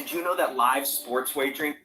Did you know that live sports wagering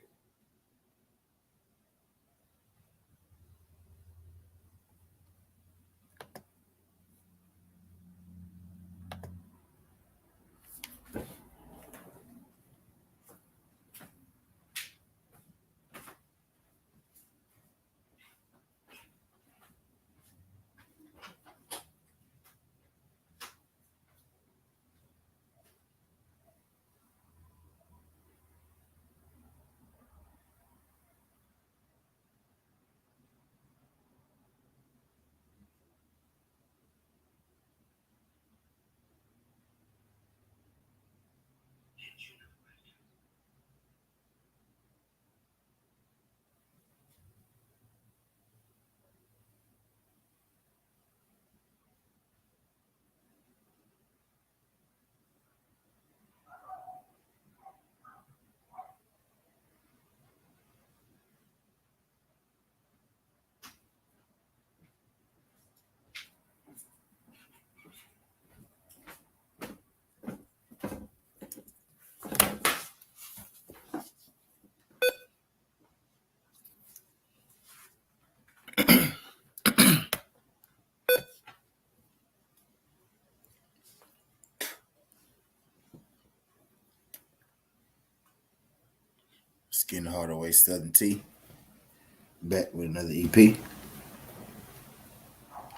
Skin Hardaway Southern T. Back with another EP.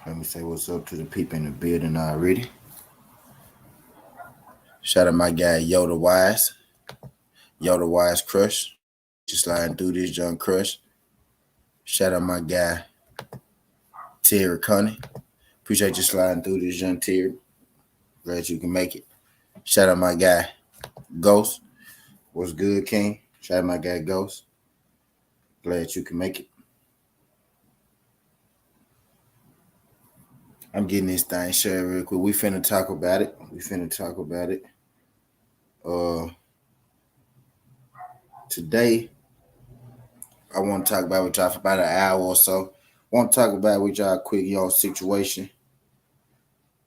Let me say what's up to the people in the building already. Shout out my guy Yoda Wise. Yoda Wise Crush. Just sliding through this Young Crush. Shout out my guy Terry Connie. Appreciate you sliding through this Young Terry. Glad you can make it. Shout out my guy Ghost. What's good, King? Shout out my guy Ghost. Glad you can make it. I'm getting this thing shared real quick. We finna talk about it. Today, I want to talk about with y'all for about an hour or so. Want to talk about with y'all quick, situation.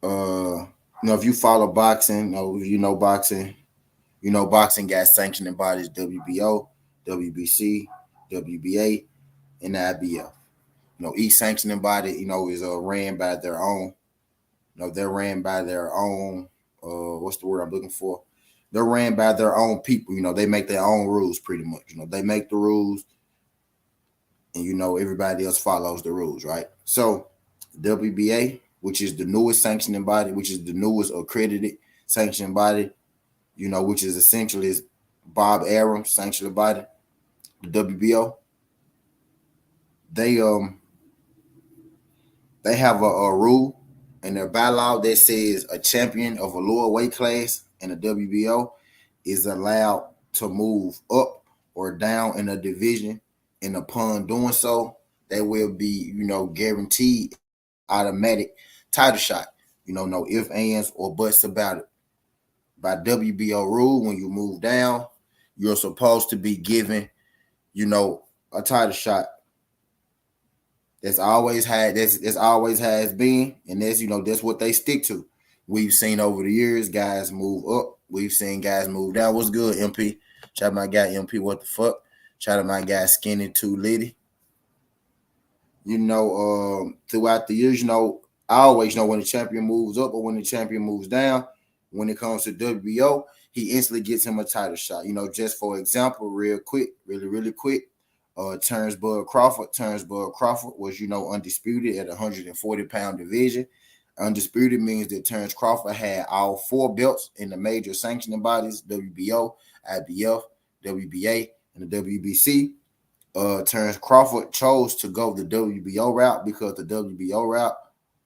If you follow boxing, boxing, boxing got sanctioning bodies WBO, WBC, WBA, and the IBF. Each sanctioning body, is ran by their own. They're ran by their own. What's the word I'm looking for? They're ran by their own people. They make their own rules pretty much. They make the rules, and everybody else follows the rules, right? So WBA, which is the newest sanctioning body, which is the newest accredited sanctioning body, which is essentially Bob Arum sanctioning body. The WBO, they have a rule in their bylaw that says a champion of a lower weight class in the WBO is allowed to move up or down in a division, and upon doing so, they will be, guaranteed automatic title shot. No ifs, ands, or buts about it. By WBO rule, when you move down, you're supposed to be given, a title shot. That's always always has been, and that's what they stick to. We've seen over the years guys move up. We've seen guys move down. What's good, MP? Shout out my guy MP. What the fuck? Shout out my guy Skinny Too Litty. Throughout the years, I always know when the champion moves up or when the champion moves down. When it comes to WBO, he instantly gets him a title shot. Just for example, real quick, really quick. Bud Crawford was, undisputed at 140-pound division. Undisputed means that Terrence Crawford had all 4 belts in the major sanctioning bodies, WBO, IBF, WBA, and the WBC. Terrence Crawford chose to go the WBO route because the WBO route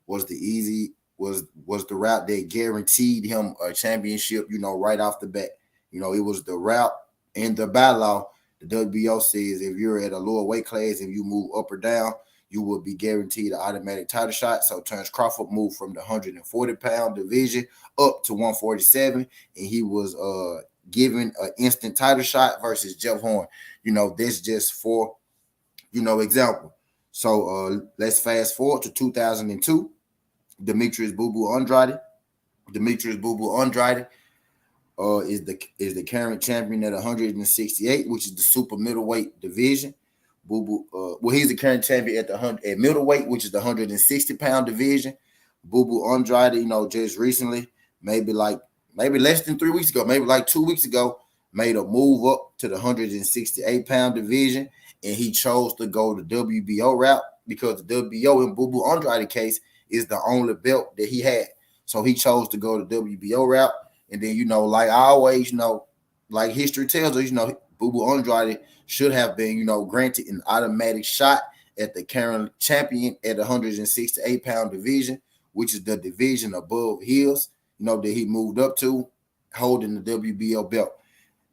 was the route that guaranteed him a championship, right off the bat. It was the route in the bylaw. The WBO says if you're at a lower weight class, if you move up or down, you will be guaranteed an automatic title shot. So Terrence Crawford moved from the 140-pound division up to 147, and he was given an instant title shot versus Jeff Horn. This just for, example. So let's fast forward to 2002. Demetrius Boo Boo Andrade is the current champion at 168, which is the super middleweight division. Boo Boo, well, he's the current champion at middleweight, which is the 160-pound division. Boo Boo Andrade, just recently, maybe less than 3 weeks ago, maybe like 2 weeks ago, made a move up to the 168-pound division, and he chose to go the WBO route because the WBO in Boo Boo Andrade case is the only belt that he had. So he chose to go the WBO route. And then, like I always, like history tells us, Boo Boo Andrade should have been, granted an automatic shot at the current champion at the 168-pound division, which is the division above his, that he moved up to, holding the WBO belt.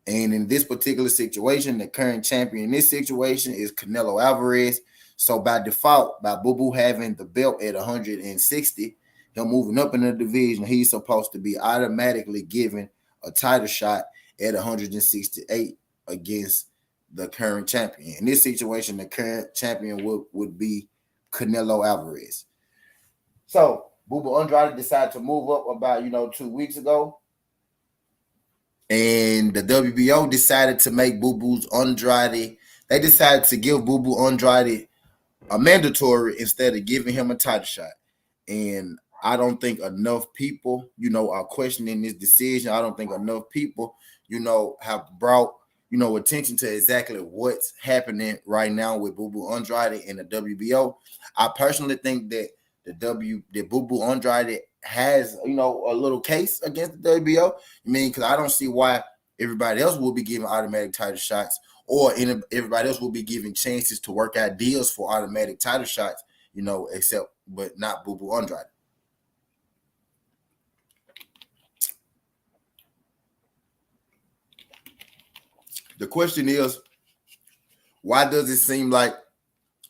And in this particular situation, the current champion in this situation is Canelo Alvarez. So by default, by Boo Boo having the belt at 160, him moving up in the division, he's supposed to be automatically given a title shot at 168 against the current champion. In this situation, the current champion would be Canelo Alvarez. So Boo Boo Andrade decided to move up about 2 weeks ago. And the WBO decided to make Boo Boo's Andrade, they decided to give Boo Boo Andrade a mandatory instead of giving him a title shot. And I don't think enough people, are questioning this decision. I don't think enough people, have brought, attention to exactly what's happening right now with Boo Boo Andrade and the WBO. I personally think that that Boo Boo Andrade has, a little case against the WBO. Because I don't see why everybody else will be giving automatic title shots, or everybody else will be giving chances to work out deals for automatic title shots, but not Boo Boo Andrade. The question is, why does it seem like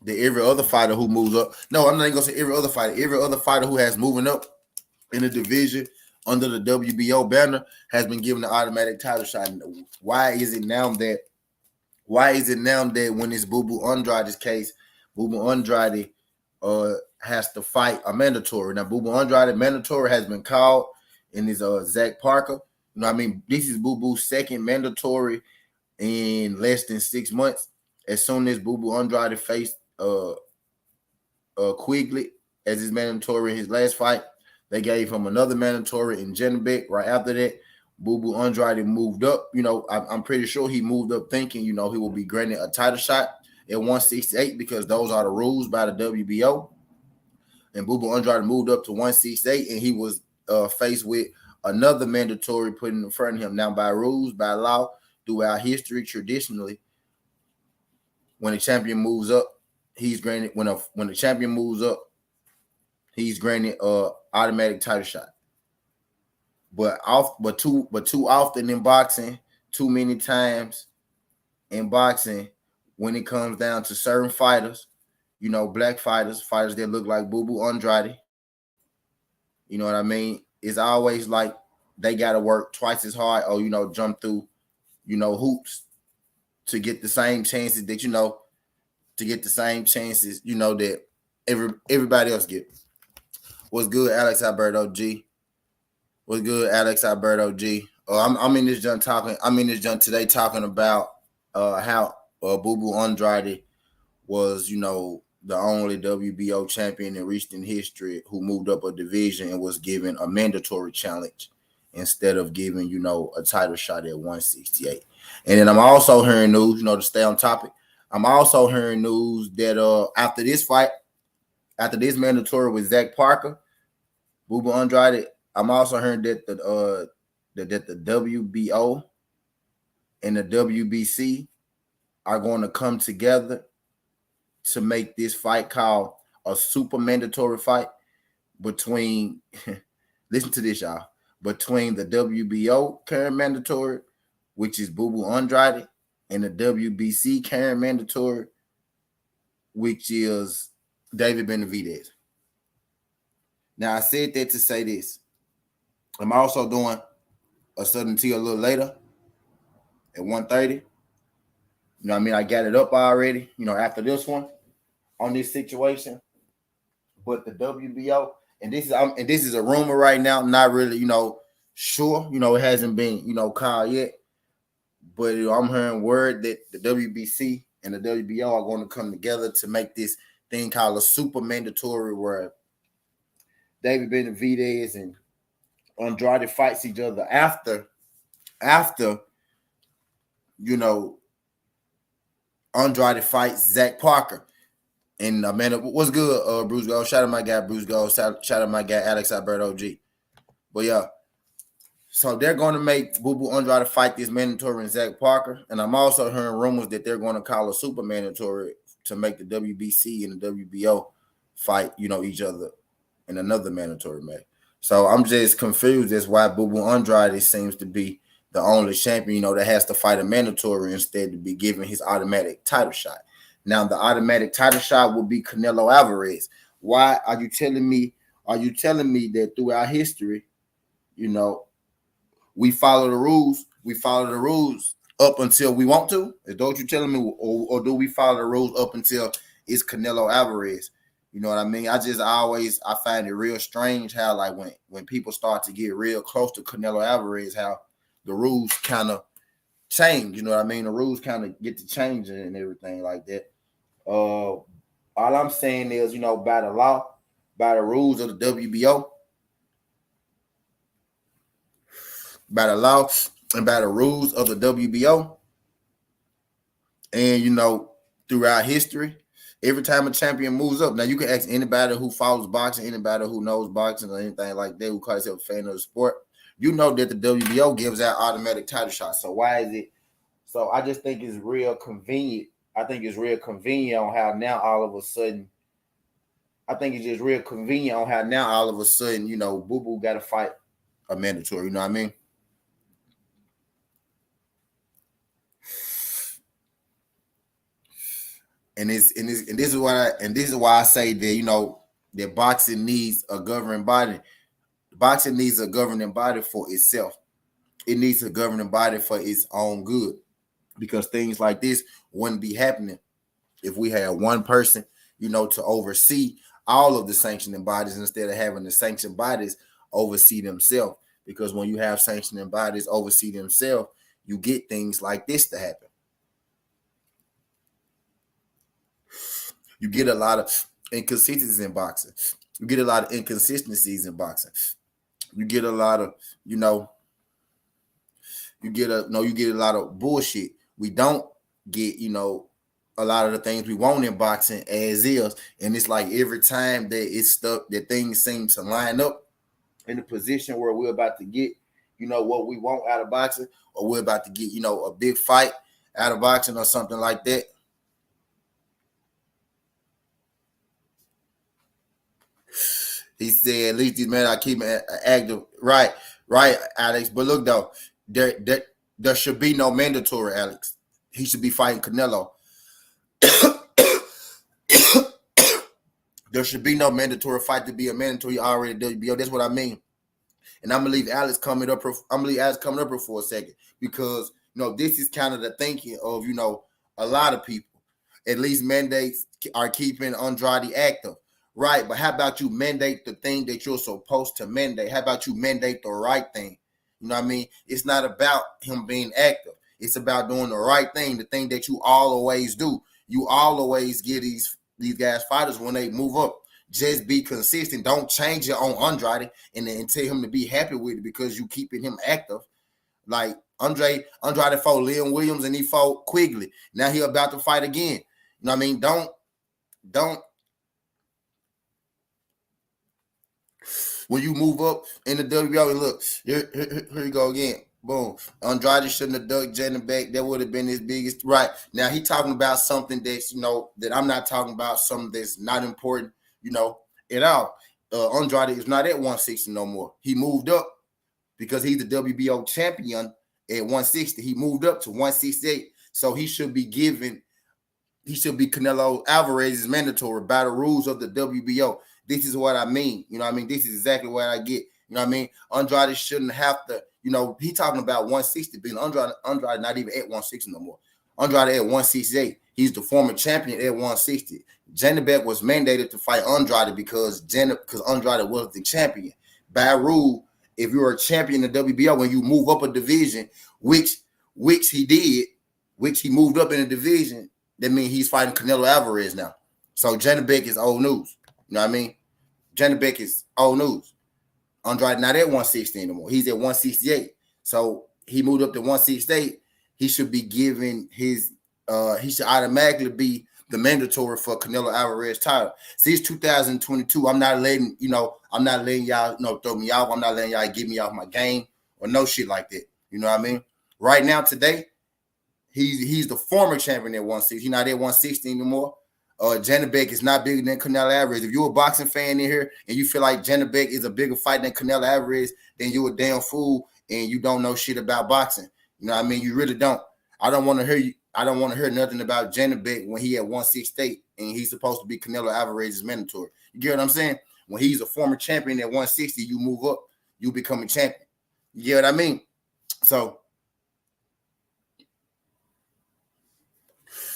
that every other fighter who moves up, no, I'm not going to say every other fighter who has moving up in the division under the WBO banner has been given an automatic title shot? Why is it now that when it's Boo Boo Andrade's case, Boo Boo Andrade has to fight a mandatory? Now, Boo Boo Andrade mandatory has been called, and is Zach Parker. This is Boo Boo's second mandatory in less than 6 months. As soon as Boo Boo Andrade faced Quigley as his mandatory in his last fight, they gave him another mandatory in Genebek. Right after that, Boo Boo Andrade moved up. I'm pretty sure he moved up thinking, he will be granted a title shot at 168 because those are the rules by the WBO. And Boo Boo Andrade moved up to 168, and he was faced with another mandatory put in front of him. Now, by rules, by law, throughout history, traditionally, when a champion moves up, he's granted when the champion moves up, he's granted automatic title shot. But too often in boxing, too many times in boxing, when it comes down to certain fighters, black fighters that look like Boo Boo Andrade, you know what I mean? It's always like they got to work twice as hard or, jump through, hoops to get the same chances that, that everybody else get. What's good, Alex Alberto G? What's good, Alex Alberto G? I'm in this junk today talking about how Boo Boo Andrade was, the only WBO champion in recent history who moved up a division and was given a mandatory challenge instead of giving, a title shot at 168. And then I'm also hearing news, to stay on topic. I'm also hearing news that after this mandatory with Zach Parker, Boo Boo Andrade, I'm also hearing that the WBO and the WBC are going to come together to make this fight called a super mandatory fight between, listen to this, y'all, between the WBO current mandatory, which is Boo Boo Andrade, and the WBC current mandatory, which is David Benavidez. Now, I said that to say this. I'm also doing a Southern Tea a little later at 1:30. I got it up already, after this one on this situation. But the WBO, and this is a rumor right now, not really, sure, it hasn't been, called yet. But I'm hearing word that the WBC and the WBO are going to come together to make this thing called a super mandatory, where David Benavidez and Andrade fights each other after Andrade fights Zach Parker. And man, what's good, Bruce Gold? Shout out my guy Bruce Gold. Shout out my guy Alex Alberto G. But yeah, so they're going to make Boo Boo Andrade fight this mandatory and Zach Parker. And I'm also hearing rumors that they're going to call a super mandatory to make the WBC and the WBO fight, each other in another mandatory match. So I'm just confused as why Boo Boo Andrade seems to be the only champion, that has to fight a mandatory instead to be given his automatic title shot. Now the automatic title shot will be Canelo Alvarez. Why are you telling me? Are you telling me that throughout history, we follow the rules? We follow the rules up until we want to? Is that what you're telling me? Or do we follow the rules up until it's Canelo Alvarez? You know what I mean? I find it real strange how, like, when people start to get real close to Canelo Alvarez, how the rules kind of change. You know what I mean? The rules kind of get to changing and everything like that. All I'm saying is, by the law, by the rules of the WBO, by the law and by the rules of the WBO, and throughout history, every time a champion moves up, now you can ask anybody who follows boxing, anybody who knows boxing or anything like that, who calls himself a fan of the sport, that the WBO gives out automatic title shots. So why is it? So I just think it's real convenient. I think it's real convenient on how now all of a sudden, Boo Boo got to fight a mandatory. You know what I mean? And this is why I say that that boxing needs a governing body. Boxing needs a governing body for itself. It needs a governing body for its own good, because things like this wouldn't be happening if we had one person, to oversee all of the sanctioning bodies instead of having the sanctioned bodies oversee themselves. Because when you have sanctioning bodies oversee themselves, you get things like this to happen. You get a lot of inconsistencies in boxing. You get a lot of inconsistencies in boxing. You get a lot of, you get a lot of bullshit. We don't get, a lot of the things we want in boxing as is. And it's like every time that it's stuff that things seem to line up in the position where we're about to get, what we want out of boxing, or we're about to get, a big fight out of boxing or something like that. He said, at least these men are keeping active. Right, Alex. But look, though, there should be no mandatory, Alex. He should be fighting Canelo. There should be no mandatory fight to be a mandatory already WBO. That's what I mean. And I'm gonna leave Alex coming up. Here for a second, because this is kind of the thinking of a lot of people. At least mandates are keeping Andrade active. Right, but how about you mandate the thing that you're supposed to mandate? How about you mandate the right thing? You know what I mean? It's not about him being active. It's about doing the right thing, the thing that you always do. You always get these guys fighters when they move up. Just be consistent. Don't change it on Andrade and tell him to be happy with it because you keeping him active. Like Andrade fought Liam Williams and he fought Quigley. Now he about to fight again. You know what I mean? Don't. When you move up in the WBO, and look, here you go again. Boom. Andrade shouldn't have ducked Jenna back. That would have been his biggest. Right. Now he talking about something that's, that I'm not talking about, something that's not important, at all. Andrade is not at 160 no more. He moved up because he's the WBO champion at 160. He moved up to 168. So he should be Canelo Alvarez's mandatory by the rules of the WBO. This is what I mean. You know what I mean? This is exactly what I get. You know what I mean? Andrade shouldn't have to, he talking about 160, being Andrade not even at 160 no more. Andrade at 168. He's the former champion at 160. Janibek was mandated to fight Andrade because Andrade was the champion by rule if you're a champion in the WBO when you move up a division, which he did, which he moved up in a division, that means he's fighting Canelo Alvarez now. So Janabek is old news. You know what I mean? Janabek is old news. Andrade not at 160 anymore. He's at 168. So he moved up to 168. He should be given his he should automatically be the mandatory for Canelo Alvarez title. Since 2022, I'm not letting y'all, throw me off. I'm not letting y'all get me off my game or no shit like that. You know what I mean? Right now, today, he's the former champion at 160. He's not at 160 anymore. Janabek is not bigger than Canelo Alvarez. If you're a boxing fan in here and you feel like Janabek is a bigger fight than Canelo Alvarez, then you're a damn fool and you don't know shit about boxing. You know what I mean? You really don't. I don't want to hear nothing about Janabek when he at 168 and he's supposed to be Canelo Alvarez's mentor. You get what I'm saying? When he's a former champion at 160, you move up, you become a champion. You get what I mean? So,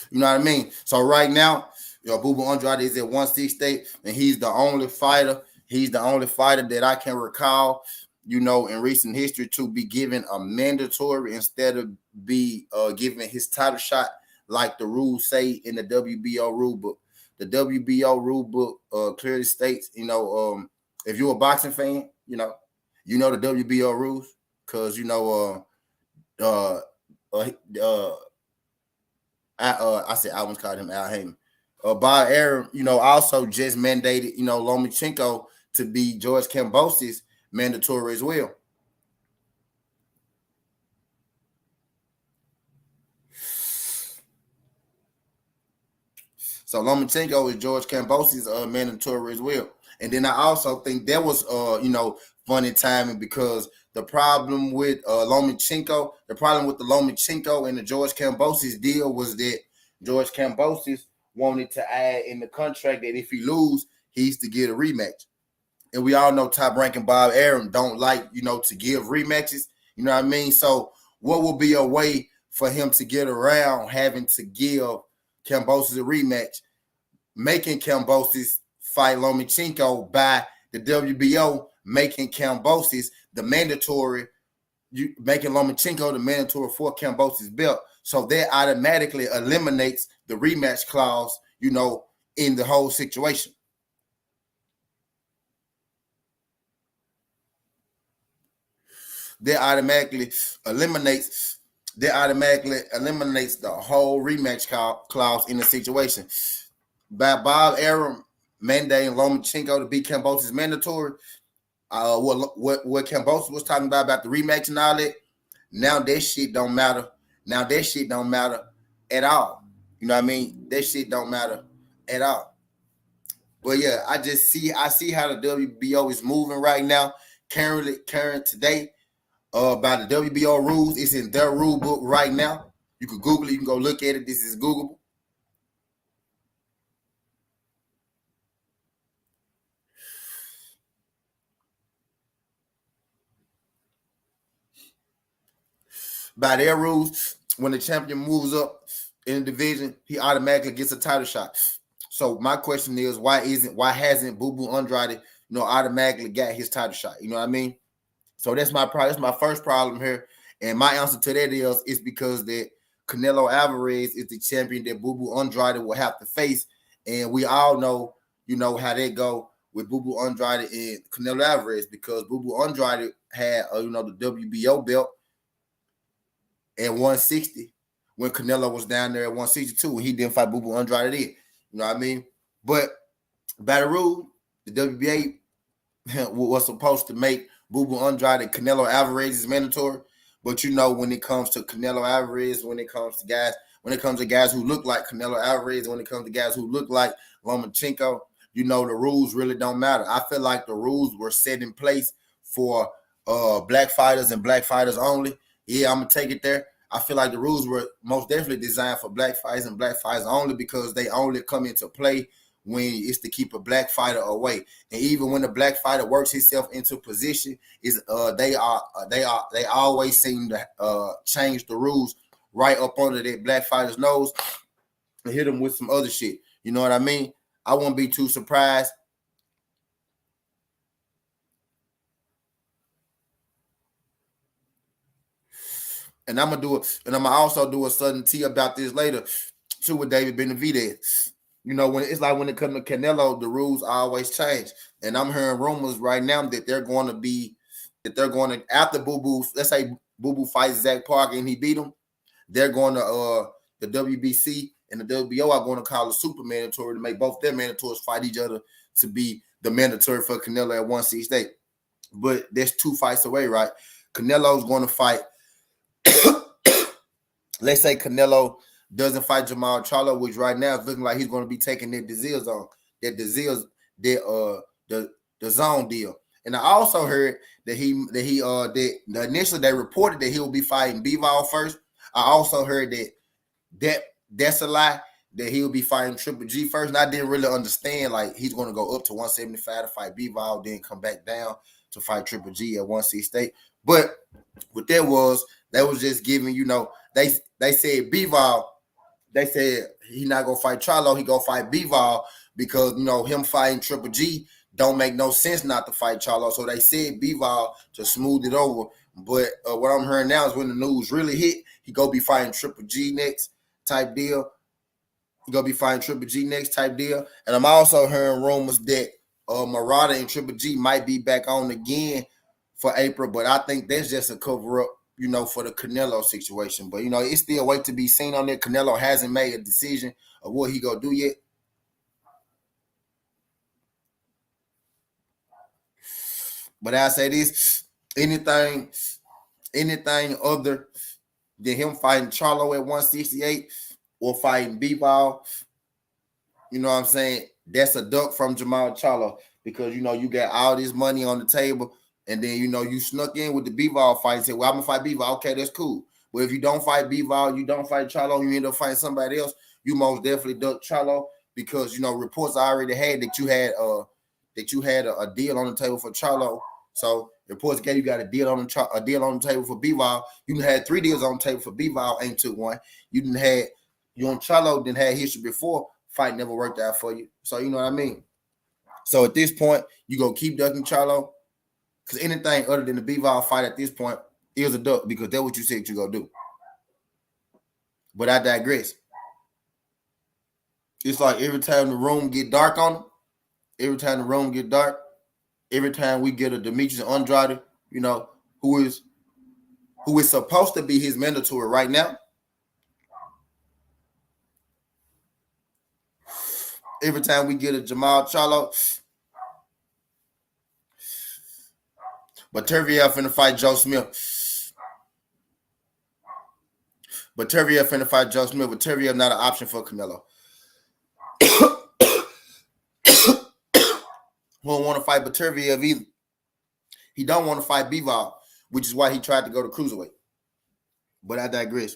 you know what I mean? So right now, Boo Boo Andrade is at 168, and he's the only fighter. He's the only fighter that I can recall, in recent history to be given a mandatory instead of be given his title shot like the rules say in the WBO rule book. The WBO rule book clearly states, if you're a boxing fan, you know the WBO rules because I said I once called him Al Heyman. Bob Arum, also just mandated, Lomachenko to be George Kambosos mandatory as well. So Lomachenko is George Kambosos mandatory as well. And then I also think that was funny timing because the problem with Lomachenko, the Lomachenko and the George Kambosos deal was that George Kambosos wanted to add in the contract that if he lose, he's to get a rematch. And we all know top ranking Bob Arum don't like, to give rematches. You know what I mean? So what will be a way for him to get around having to give Kambosos a rematch, making Kambosos fight Lomachenko by the WBO, making Kambosos the mandatory, making Lomachenko the mandatory for Kambosos' belt. So that automatically eliminates the rematch clause, in the whole situation. That automatically eliminates the whole rematch clause in the situation. By Bob Arum mandating Lomachenko to be Kambosos' mandatory, what Kambosos was talking about the rematch and all that, now that shit don't matter. Now that shit don't matter at all. You know what I mean? That shit don't matter at all. But yeah, I see how the WBO is moving right now. Current today, by the WBO rules, it's in their rule book right now. You can Google it. You can go look at it. This is Googleable. By their rules, when the champion moves up in the division, he automatically gets a title shot. So my question is, why hasn't Boo Boo Andrade, automatically got his title shot? You know what I mean? So that's my first problem here. And my answer to that is because that Canelo Alvarez is the champion that Boo Boo Andrade will have to face. And we all know, how they go with Boo Boo Andrade and Canelo Alvarez because Boo Boo Andrade had, the WBO belt at 160 when Canelo was down there at 162 and he didn't fight Boo Boo Andrade then. You know what I mean? But by the rule, the WBA was supposed to make Boo Boo Andrade and Canelo Alvarez is mandatory. But when it comes to Canelo Alvarez, when it comes to guys who look like Canelo Alvarez, when it comes to guys who look like Lomachenko, the rules really don't matter. I feel like the rules were set in place for black fighters and black fighters only. Yeah, I'm gonna take it there. I feel like the rules were most definitely designed for black fighters and black fighters only because they only come into play when it's to keep a black fighter away. And even when the black fighter works himself into position, they always seem to change the rules right up under that black fighter's nose and hit them with some other shit. You know what I mean? I won't be too surprised. And I'm gonna also do a sudden tea about this later too with David Benavidez. You know, when it's like when it comes to Canelo, the rules always change. And I'm hearing rumors right now that they're going to after Boo Boo, let's say Boo Boo fights Zach Parker and he beat him, they're going to the WBC and the WBO are going to call a super mandatory to make both their mandatories fight each other to be the mandatory for Canelo at 168. But there's 2 fights away, right? Canelo's going to fight. Let's say Canelo doesn't fight Jamal Charlo, which right now is looking like he's going to be taking that DAZN zone, the zone deal. And I also heard that initially they reported that he will be fighting Bivol first. I also heard that's a lie, that he'll be fighting Triple G first. And I didn't really understand, like, he's going to go up to 175 to fight Bivol, then come back down to fight Triple G at 168. But what that was just giving, you know, they said Bivol, they said he not going to fight Charlo, he going to fight Bivol because, you know, him fighting Triple G don't make no sense not to fight Charlo. So they said Bivol to smooth it over. But what I'm hearing now is when the news really hit, he go be fighting Triple G next type deal. He go be fighting Triple G next type deal. And I'm also hearing rumors that Murata and Triple G might be back on again for April. But I think that's just a cover up, you know, for the Canelo situation. But, you know, it's still wait to be seen on there. Canelo hasn't made a decision of what he gonna do yet. But I say this, anything other than him fighting Charlo at 168 or fighting Bivol, you know what I'm saying, that's a duck from Jamal Charlo because, you know, you got all this money on the table and then, you know, you snuck in with the Bivol fight and said, well, I'm going to fight Bivol. Okay, that's cool. But if you don't fight Bivol, you don't fight Charlo, you end up fighting somebody else, you most definitely duck Charlo because, you know, reports I already had that you had a deal on the table for Charlo. So reports gave you got a deal on the table for Bivol. You had 3 deals on the table for Bivol, ain't took one. You on Charlo didn't have history before. Fight never worked out for you. So you know what I mean. So at this point, you go keep ducking Charlo because anything other than the Bivol fight at this point is a duck because that's what you said you gonna do. But I digress. It's like every time the room get dark on them, every time we get a Demetrius Andrade, you know, who is supposed to be his mandatory right now. Every time we get a Jamal Charlo, but Terviev finna fight Joe Smith. But Terviev not an option for Canelo. Who don't want to fight Terviev either. He don't want to fight Bivol, which is why he tried to go to cruiserweight. But I digress.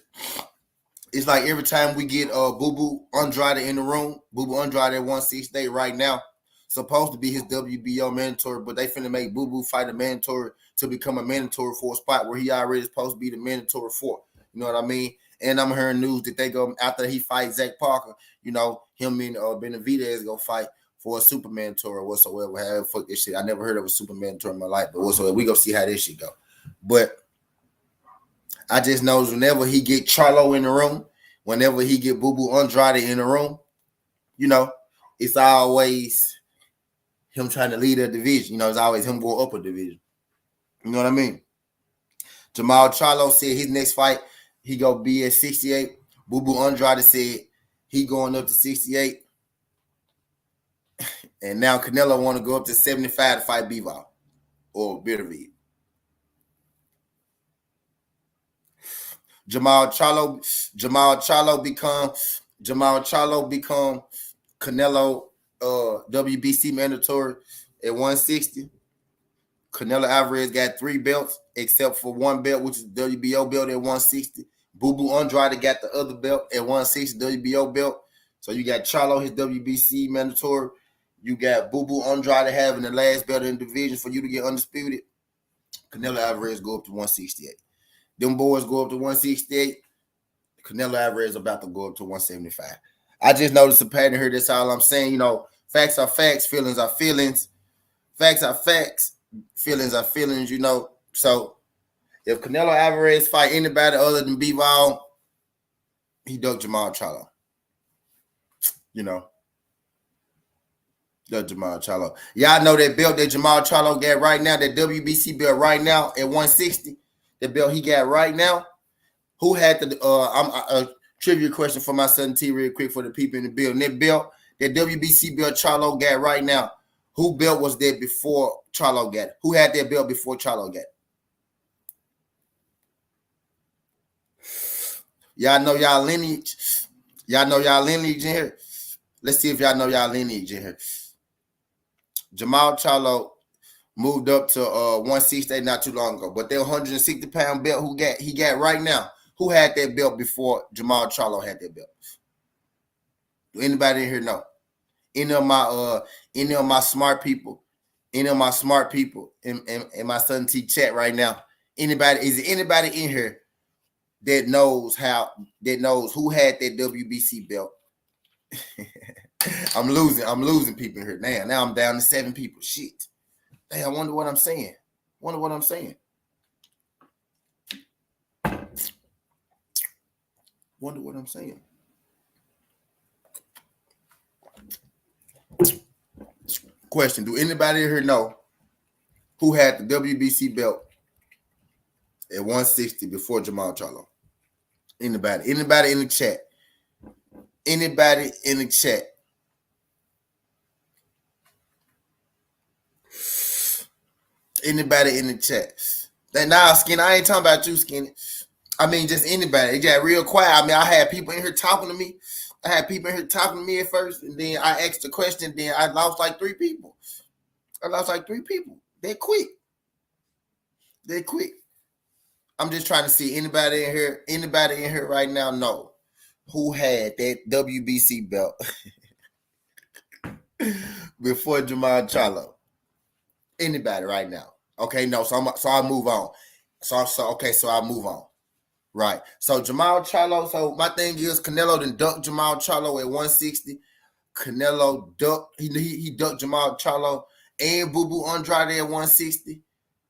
It's like every time we get Boo Boo Andrade in the room, Boo Boo Andrade at 168 right now, supposed to be his WBO mandatory, but they finna make Boo Boo fight a mandatory to become a mandatory for a spot where he already is supposed to be the mandatory for. You know what I mean? And I'm hearing news that they go after he fights Zach Parker, you know, him and Benavidez go fight for a super mandatory or whatsoever. However, fuck this shit. I never heard of a super mandatory in my life, but whatsoever. We go see how this shit go. But I just know whenever he get Charlo in the room, whenever he get Boo Boo Andrade in the room, you know, it's always him trying to lead a division. You know, it's always him going up a division. You know what I mean? Jamal Charlo said his next fight, he go be at 68. Boo Boo Andrade said he going up to 68. And now Canelo want to go up to 75 to fight Bivol or Benavidez. Jamal Charlo become Canelo WBC mandatory at 160. Canelo Alvarez got 3 belts except for 1 belt, which is the WBO belt at 160. Boo Boo Andrade got the other belt at 160, WBO belt. So you got Charlo, his WBC mandatory. You got Boo Boo Andrade having the last belt in the division for you to get undisputed. Canelo Alvarez go up to 168. Them boys go up to 168. Canelo Alvarez about to go up to 175. I just noticed a pattern here. That's all I'm saying. You know, facts are facts, feelings are feelings. Facts are facts, feelings are feelings, you know. So If Canelo Alvarez fight anybody other than Bivol, he ducked Jamal Charlo. You know, ducked Jamal Charlo. Y'all know that belt that Jamal Charlo got right now, that WBC belt right now at 160, the belt he got right now. Who had the trivia question for my son T real quick for the people in the building. That belt, that WBC belt Charlo got right now, who belt was there before Charlo got it? Who had that belt before Charlo got it? Y'all know y'all lineage. Y'all know y'all lineage in here. Let's see if y'all know y'all lineage in here. Jamal Charlo moved up to 168 not too long ago, but that 160-pound belt he got right now. Who had that belt before Jamal Charlo had that belt? Do anybody in here know? Any of my smart people, in my son T chat right now? Anybody? Is there anybody in here that knows who had that WBC belt? I'm losing people in here. Now I'm down to 7 people. Shit. Hey, I wonder what I'm saying. Question: do anybody here know who had the WBC belt at 160 before Jamal Charlo? Anybody in the chat? Anybody in the chat? Anybody in the chat? Now, Skinny, I ain't talking about you, Skinny. I mean, just anybody. It got real quiet. I mean, I had people in here talking to me. at first, and then I asked the question. Then I lost like 3 people. They quit. I'm just trying to see anybody in here right now know who had that WBC belt before Jamal Charlo. Anybody right now? Okay, no. So I'll move on. So I'll move on. Right. So Jamal Charlo. So my thing is Canelo then ducked Jamal Charlo at 160. Canelo ducked. He ducked Jamal Charlo and Boo Boo Andrade at 160.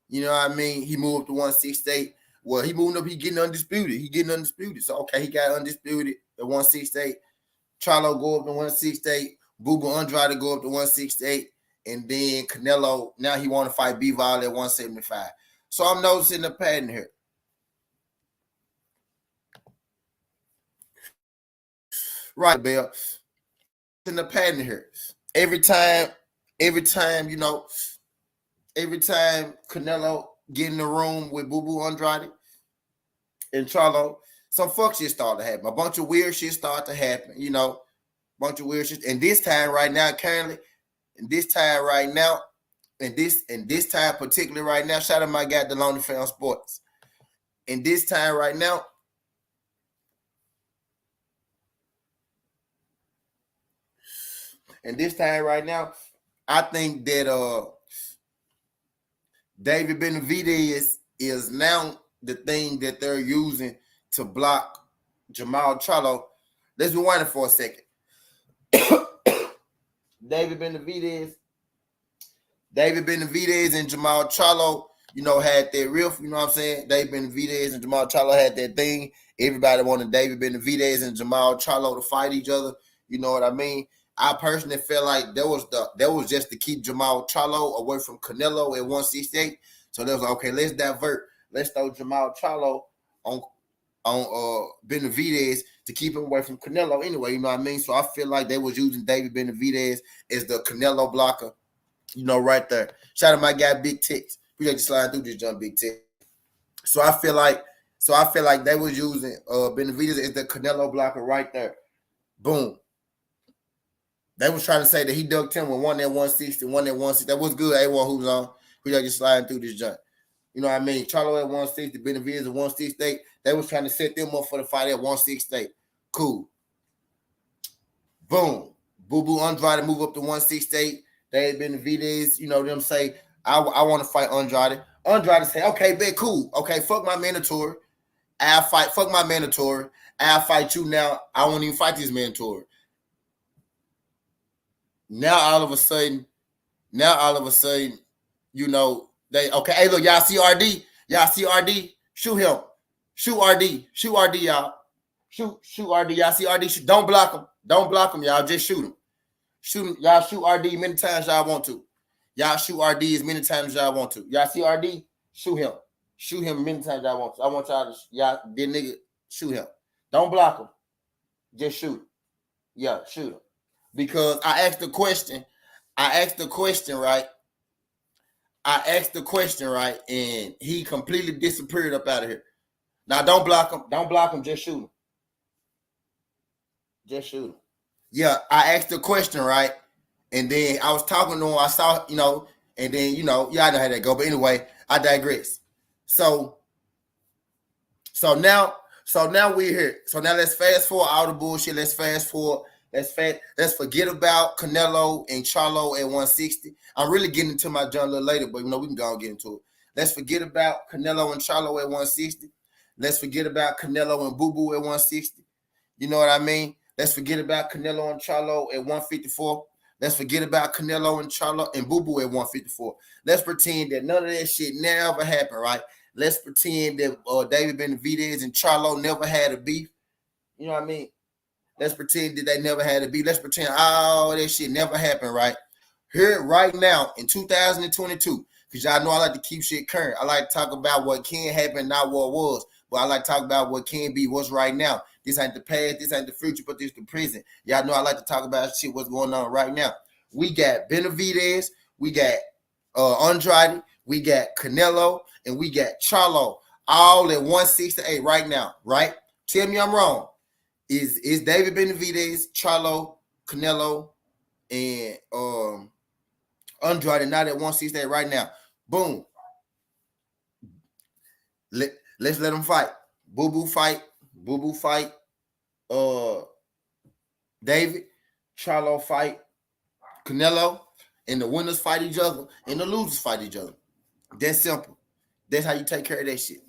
You know what I mean? He moved up to 168. Well, he moved up. He getting undisputed. So okay, he got undisputed at 168. Charlo go up to 168. Boo Boo Andrade go up to 168. And then Canelo, now he want to fight Bivol at 175. So I'm noticing the pattern here. Right, Bill. In the pattern here. Every time, Canelo get in the room with Boo Boo Andrade and Charlo, some fuck shit start to happen. A bunch of weird shit start to happen, bunch of weird shit. And this time right now, currently, and this time particularly right now, shout out my guy Deloney Fan Sports. And this time right now, I think that David Benavidez is now the thing that they're using to block Jamal Charlo. Let's rewind it for a second. David Benavidez and Jamal Charlo, had that riff, you know what I'm saying? David Benavidez and Jamal Charlo had that thing. Everybody wanted David Benavidez and Jamal Charlo to fight each other. You know what I mean? I personally felt like that was just to keep Jamal Charlo away from Canelo at 168. So they was like, okay, let's divert. Let's throw Jamal Charlo on Benavidez to keep him away from Canelo anyway, you know what I mean? So I feel like they was using David Benavidez as the Canelo blocker, right there. Shout out my guy Big Tix. We just slide through this jump, Big Tix. So I feel like they was using Benavidez as the Canelo blocker right there. Boom. They was trying to say that he ducked him with one at 160, one at 160. That was good. A1 who's on. We just sliding through this jump. You know what I mean? Charlo at 160, Benavidez at 168. They was trying to set them up for the fight at 168. Cool. Boom. Boo Boo Andrade move up to 168. They had Benavidez, them say, I want to fight Andrade. Andrade say, okay, bet, cool. Okay, fuck my mandatory. Fuck my mandatory. I'll fight you now. I won't even fight this mandatory. Now all of a sudden, they okay. Hey, look, y'all see RD? Shoot him. Shoot RD. Shoot RD, y'all. Shoot RD. Y'all see RD? Shoot. Don't block him. Don't block him, y'all. Just shoot him. Shoot him. Y'all shoot RD many times y'all want to. Y'all shoot RD as many times as y'all want to. Y'all see RD? Shoot him. Shoot him many times y'all want to. I want y'all to, y'all, this nigga, shoot him. Don't block him. Just shoot him. Yeah, shoot him. Because I asked the question, right? And he completely disappeared up out of here. Now, don't block him. Don't block him. Just shoot him. Just shoot him. Yeah, I asked the question, right? And then I was talking to him. I saw, and then, y'all know how that go. But anyway, I digress. So now we're here. So now let's fast forward all the bullshit. Let's fast forward. Let's forget about Canelo and Charlo at 160. I'm really getting into my joint a little later, but we can go and get into it. Let's forget about Canelo and Charlo at 160. Let's forget about Canelo and Boo Boo at 160. You know what I mean? Let's forget about Canelo and Charlo at 154. Let's forget about Canelo and Charlo and Boo Boo at 154. Let's pretend that none of that shit never happened, right? Let's pretend that David Benavidez and Charlo never had a beef. You know what I mean? Let's pretend that they never had a beef. Let's pretend all that shit never happened, right? Here, right now, in 2022, because y'all know I like to keep shit current. I like to talk about what can happen, not what was. But I like to talk about what can be, what's right now. This ain't the past, this ain't the future, but this the present. Y'all know I like to talk about shit, what's going on right now. We got Benavidez, we got Andrade, we got Canelo, and we got Charlo, all at 168 right now, right? Tell me I'm wrong. Is David Benavidez, Charlo, Canelo, and Andrade not at 168 right now? Boom. Let's let them fight. Boo Boo fight. David. Charlo fight. Canelo. And the winners fight each other. And the losers fight each other. That's simple. That's how you take care of that shit.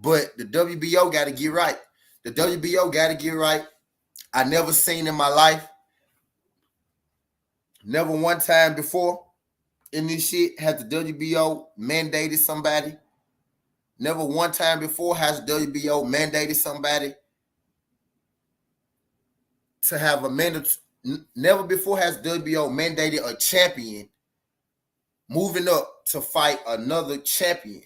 But the WBO got to get right. The WBO got to get right. I never seen in my life, never one time before in this shit has the WBO mandated somebody. Never one time before has the WBO mandated somebody to have a mandate. Never before has WBO mandated a champion moving up to fight another champion.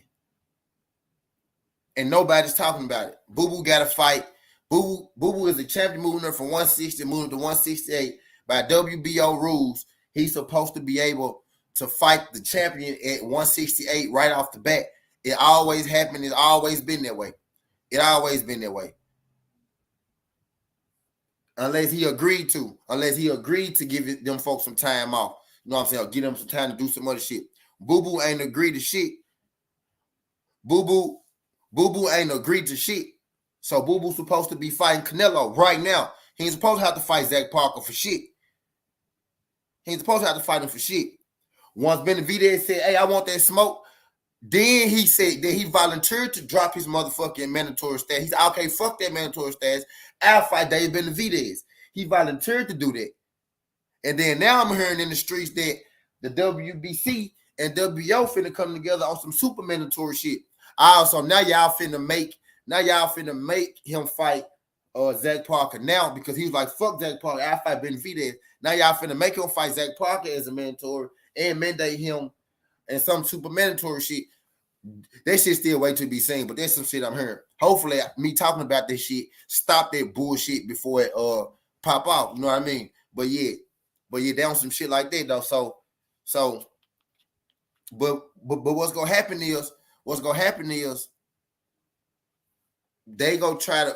And nobody's talking about it. Boo Boo got to fight. Boo Boo is the champion moving up from 160, moving to 168. By WBO rules, he's supposed to be able to fight the champion at 168 right off the bat. It always happened. It's always been that way. It always been that way. Unless he agreed to give them folks some time off. You know what I'm saying? Or give them some time to do some other shit. Boo Boo ain't agreed to shit. Boo Boo ain't agreed to shit. So Boo Boo's supposed to be fighting Canelo right now. He ain't supposed to have to fight Zach Parker for shit. He ain't supposed to have to fight him for shit. Once Benavidez said, hey, I want that smoke, then he said that he volunteered to drop his motherfucking mandatory status. He said, okay, fuck that mandatory status. I'll fight David Benavidez. He volunteered to do that. And then now I'm hearing in the streets that the WBC and WBO finna come together on some super mandatory shit. Also, now y'all finna make him fight Zach Parker now because he was like, fuck Zach Parker, I fight Benavidez. Now y'all finna make him fight Zach Parker as a mandatory and mandate him and some super mandatory shit. That shit still wait to be seen, but there's some shit I'm hearing. Hopefully, me talking about this shit stop that bullshit before it pop off. You know what I mean? But yeah, down some shit like that though. But what's gonna happen is they go try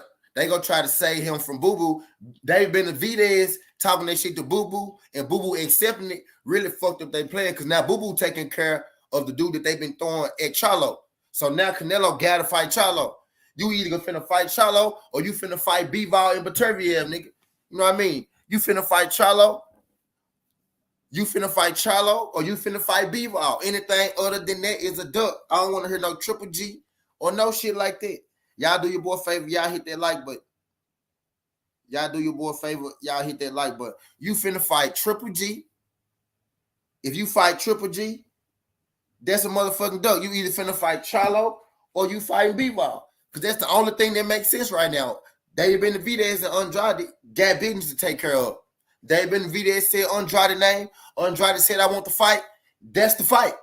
to save him from Boo Boo. David Benavidez talking that shit to Boo Boo, and Boo Boo accepting it really fucked up their plan because now Boo Boo taking care of the dude that they've been throwing at Charlo. So now Canelo got to fight Charlo. You either finna fight Charlo or you finna fight Bivol and Baturviev, nigga. You know what I mean? You finna fight Charlo. You finna fight Charlo or you finna fight Bivol. Anything other than that is a duck. I don't want to hear no Triple G or no shit like that. Y'all do your boy a favor. Y'all hit that like button. Y'all do your boy a favor. Y'all hit that like button. You finna fight Triple G. If you fight Triple G, that's a motherfucking duck. You either finna fight Charlo or you fighting B-Ball. Because that's the only thing that makes sense right now. David Benavidez and Andrade got business to take care of. David Benavidez said Andrade name. Andrade said, I want the fight. That's the fight.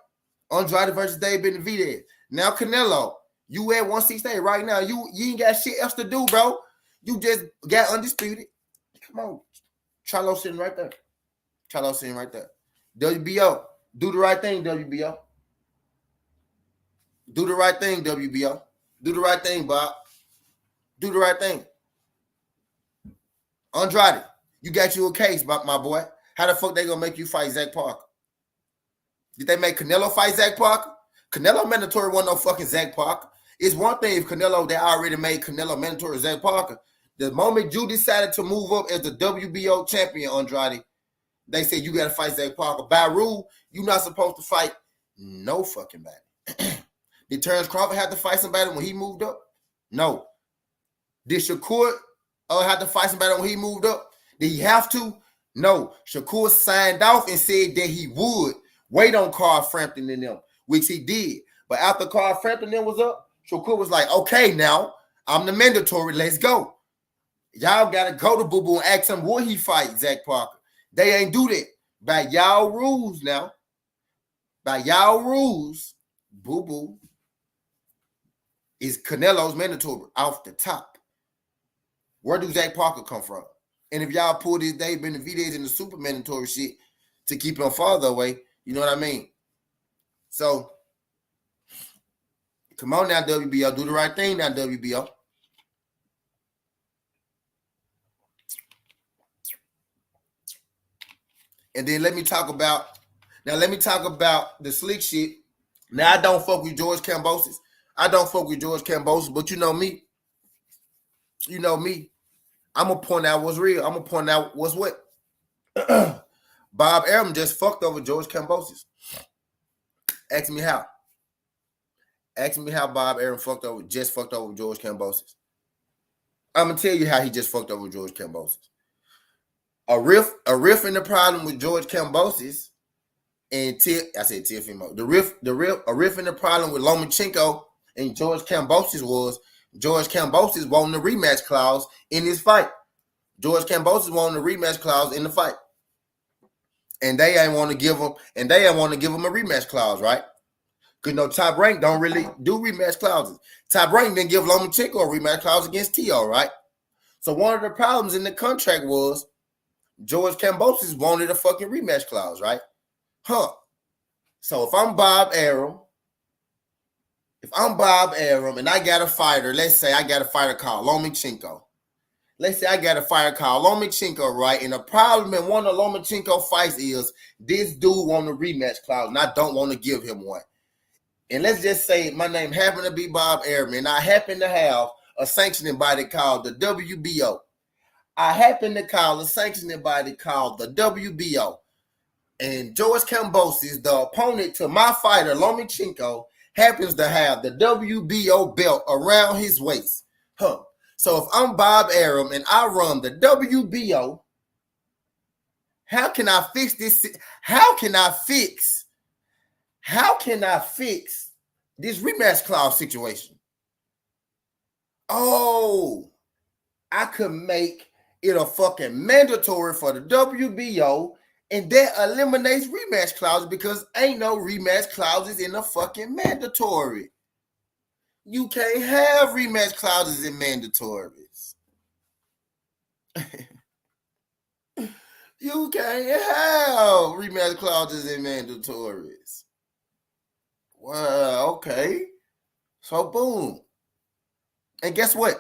Andrade versus David Benavidez. Now, Canelo, you at 168 right now. You ain't got shit else to do, bro. You just got undisputed. Come on. Charlo sitting right there. Charlo sitting right there. WBO. Do the right thing, WBO. Do the right thing, WBO. Do the right thing, Bob. Do the right thing. Andrade, you got you a case, my boy. How the fuck they gonna make you fight Zach Parker? Did they make Canelo fight Zach Parker? Canelo mandatory wasn't no fucking Zach Parker. It's one thing if Canelo, they already made Canelo mandatory Zach Parker. The moment you decided to move up as the WBO champion, Andrade, they said you gotta fight Zach Parker. By rule, you're not supposed to fight no fucking body. Did Terrence Crawford have to fight somebody when he moved up? No. Did Shakur have to fight somebody when he moved up? Did he have to? No. Shakur signed off and said that he would wait on Carl Frampton and them, which he did. But after Carl Frampton and them was up, Shakur was like, okay, now I'm the mandatory. Let's go. Y'all got to go to Boo-Boo and ask him, would he fight Zach Parker? They ain't do that. By y'all rules now, by y'all rules, Boo-Boo is Canelo's mandatory off the top. Where do Zach Parker come from? And if y'all pull this Dave Benavidez in the super mandatory shit to keep him farther away, you know what I mean? So, come on now, WBO. Do the right thing now, WBO. And then let me talk about the slick shit. Now, I don't fuck with George Kambosos. But you know me. You know me. I'm going to point out what's real. I'm going to point out what's what. Bob Arum just fucked over George Kambosos. Ask me how. Ask me how Bob Arum fucked over George Kambosos. I'm going to tell you how he just fucked over George Kambosos. A riff in the problem with George Kambosos and Tiafimo. A riff in the problem with Lomachenko and George Kambosos was George Kambosos wanting a rematch clause in his fight. George Kambosos wanted a rematch clause in the fight. And they ain't want to give him a rematch clause, right? Because Top Rank don't really do rematch clauses. Top Rank didn't give Lomachenko a rematch clause against Tio, right? So one of the problems in the contract was George Kambosos wanted a fucking rematch clause, right? So if I'm Bob Arum and I got a fighter, let's say I got a fighter called Lomachenko. Let's say I got a fighter called Lomachenko, right? And the problem in one of Lomachenko fights is this dude want a rematch clause, and I don't want to give him one. And let's just say my name happened to be Bob Arum, and I happen to have a sanctioning body called the WBO. And George Kambosos, the opponent to my fighter, Lomachenko, happens to have the WBO belt around his waist. So if I'm Bob Arum and I run the WBO, how can I fix this? How can I fix this rematch clause situation? Oh, I could make it a fucking mandatory for the WBO, and that eliminates rematch clauses because ain't no rematch clauses in the fucking mandatory. You can't have rematch clauses in mandatories. You can't have rematch clauses in mandatories. Well, okay. So boom. And guess what?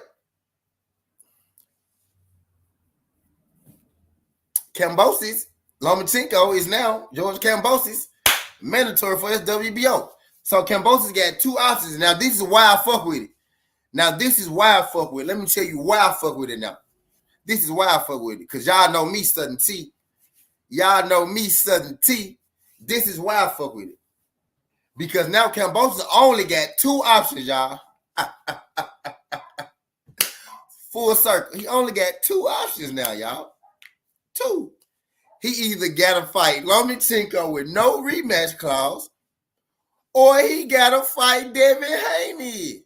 Lomachenko is now George Kambosos mandatory for his WBO. So Kambosos got two options. Now this is why I fuck with it. Let me tell you why I fuck with it now. This is why I fuck with it. Because y'all know me, Southern T. This is why I fuck with it. Because now Kambosos only got two options, y'all. Full circle. He only got two options now, y'all. Two. He either got to fight Lomachenko with no rematch clause, or he gotta fight Devin Haney.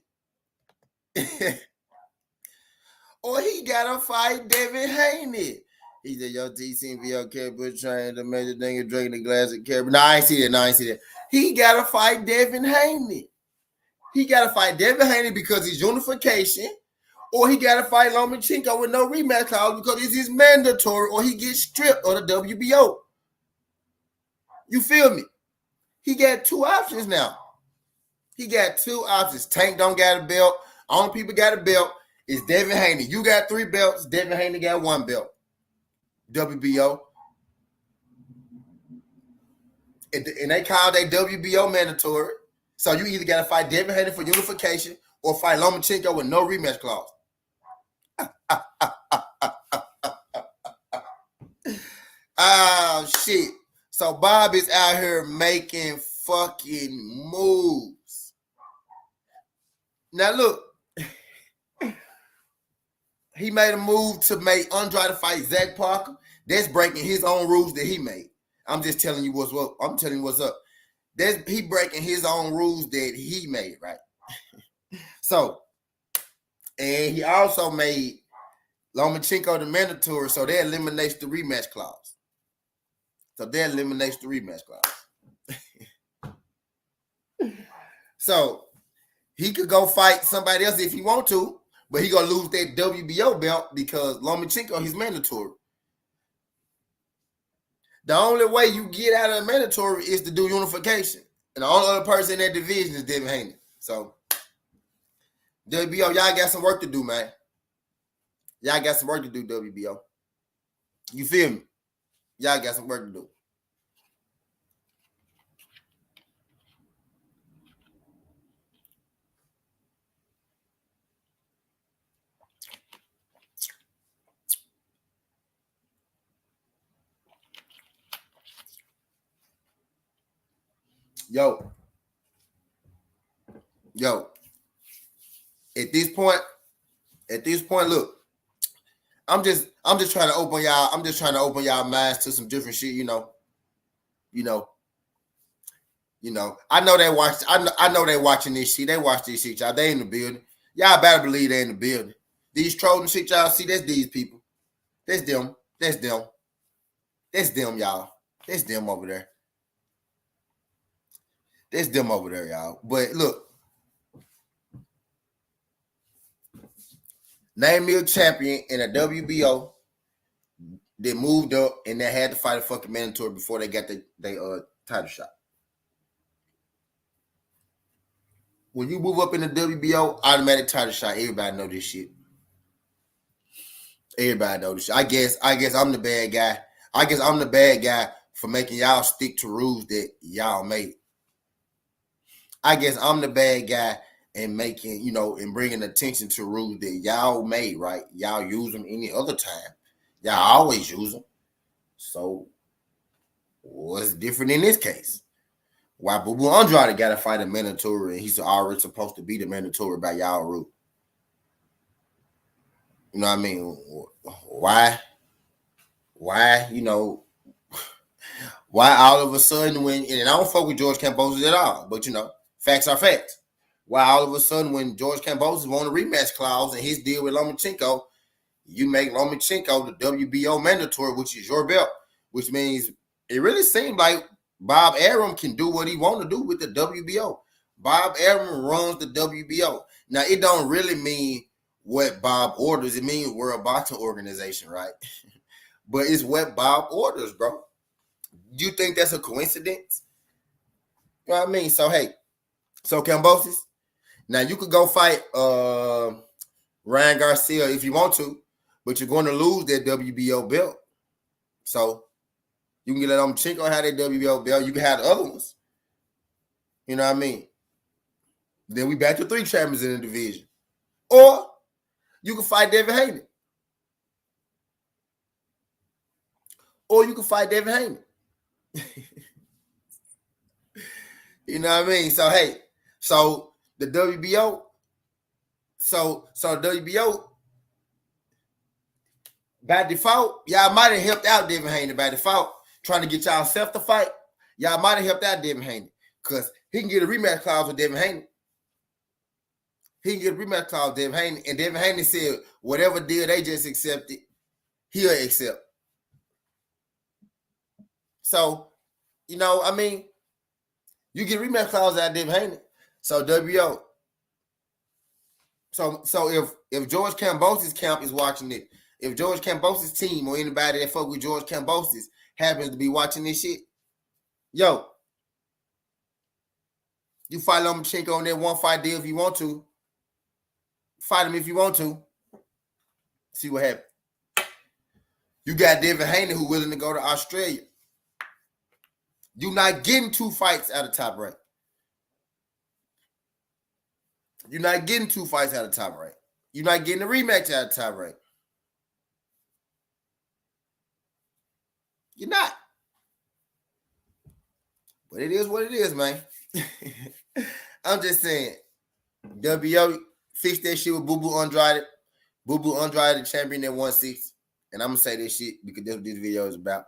Or he gotta fight Devin Haney. He said, yo, TCVL caribou trying to measure thing and drinking a glass of caribou. No, I ain't see that. He gotta fight Devin Haney. He gotta fight Devin Haney because he's unification, or he gotta fight Lomachenko with no rematch clause because it's his mandatory, or he gets stripped of the WBO. You feel me? He got two options now. He got two options. Tank don't got a belt. Only people got a belt is Devin Haney. You got 3 belts. Devin Haney got 1 belt. WBO. And they call that WBO mandatory. So you either got to fight Devin Haney for unification or fight Lomachenko with no rematch clause. Oh, shit. So Bob is out here making fucking moves. Now, look. He made a move to make Andrade fight Zach Parker. That's breaking his own rules that he made. I'm just telling you what's up. I'm telling you what's up. He breaking his own rules that he made, right? So, and he also made Lomachenko the mandatory, so that eliminates the rematch clause. So he could go fight somebody else if he want to, but he gonna lose that WBO belt because Lomachenko is mandatory. The only way you get out of the mandatory is to do unification. And the only other person in that division is Devin Haney. So, WBO, y'all got some work to do, man. Y'all got some work to do, WBO. You feel me? Y'all got some work to do. Yo. At this point, look, I'm just trying to open y'all. I'm just trying to open y'all minds to some different shit. You know. I know they watch. I know they watching this shit. They watch this shit, y'all. They in the building. Y'all better believe they in the building. These trolling shit, y'all see. That's these people. That's them. That's them, y'all. That's them over there. That's them over there, y'all. But look. Name me a champion in a WBO that moved up and they had to fight a fucking mandatory before they got their title shot. When you move up in the WBO, automatic title shot. Everybody know this shit. Everybody know this shit. I guess I'm the bad guy. I guess I'm the bad guy for making y'all stick to rules that y'all made. I guess I'm the bad guy and making, and bringing attention to rules that y'all made, right? Y'all use them any other time. Y'all always use them. So, what's different in this case? Why Boo Andrade got to fight a mandatory and he's already supposed to be the mandatory by y'all rule? You know what I mean? Why? Why all of a sudden when, and I don't fuck with George Kambosos at all, but facts are facts. Why all of a sudden when George Kambosos won a rematch clause and his deal with Lomachenko, you make Lomachenko the WBO mandatory, which is your belt, which means it really seems like Bob Arum can do what he want to do with the WBO. Bob Arum runs the WBO. Now, it don't really mean what Bob orders. It means we're a boxing organization, right? But it's what Bob orders, bro. You think that's a coincidence? You know what I mean? So, hey, Kambosos, now you could go fight Ryan Garcia if you want to, but you're going to lose that WBO belt. So you can get Lomachenko have that WBO belt. You can have the other ones. You know what I mean? Then we back to 3 champions in the division. Or you can fight Devin Haney. You know what I mean? So, hey, so the WBO, WBO, by default, y'all might have helped out Devin Haney by default, trying to get y'all self to fight. Y'all might have helped out Devin Haney. Because he can get a rematch clause with Devin Haney. He can get a rematch clause with Devin Haney. And Devin Haney said whatever deal they just accepted, he'll accept. So, you know, I mean, you get a rematch clause out of Devin Haney. So WBO. So if George Kambosos' camp is watching it, if George Kambosos' team or anybody that fuck with George Kambosos happens to be watching this shit, yo, you fight Lomachenko on that one fight deal if you want to. Fight him if you want to. See what happens. You got Devin Haney who willing to go to Australia. You're not getting 2 fights out of Top Rank. You're not getting 2 fights out of Top Rank. You're not getting a rematch out of Top Rank. You're not. But it is what it is, man. I'm just saying, WBO fixed that shit with Boo Boo Andrade. Boo Boo Andrade, the champion at 160. And I'm going to say this shit because that's what this video is about.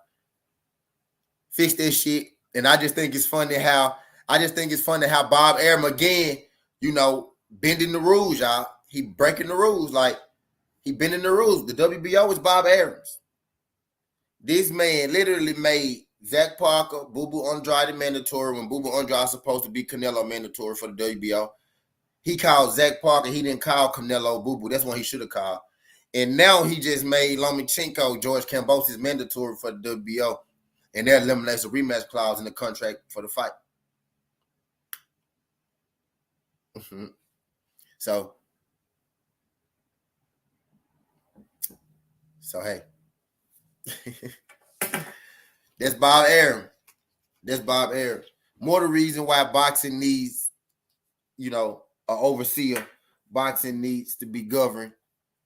Fix that shit. And I just think it's funny how Bob Arum again, you know, bending the rules, y'all. He breaking the rules. Like, he bending the rules. The WBO is Bob Arum's. This man literally made Zach Parker, Boo Boo Andrade mandatory when Boo Boo Andrade is supposed to be Canelo mandatory for the WBO. He called Zach Parker. He didn't call Canelo Boo Boo. That's what he should have called. And now he just made Lomachenko, George Kambosos mandatory for the WBO. And that eliminates a rematch clause in the contract for the fight. So hey. That's Bob Arum. That's Bob Arum. More the reason why boxing needs, you know, an overseer. Boxing needs to be governed.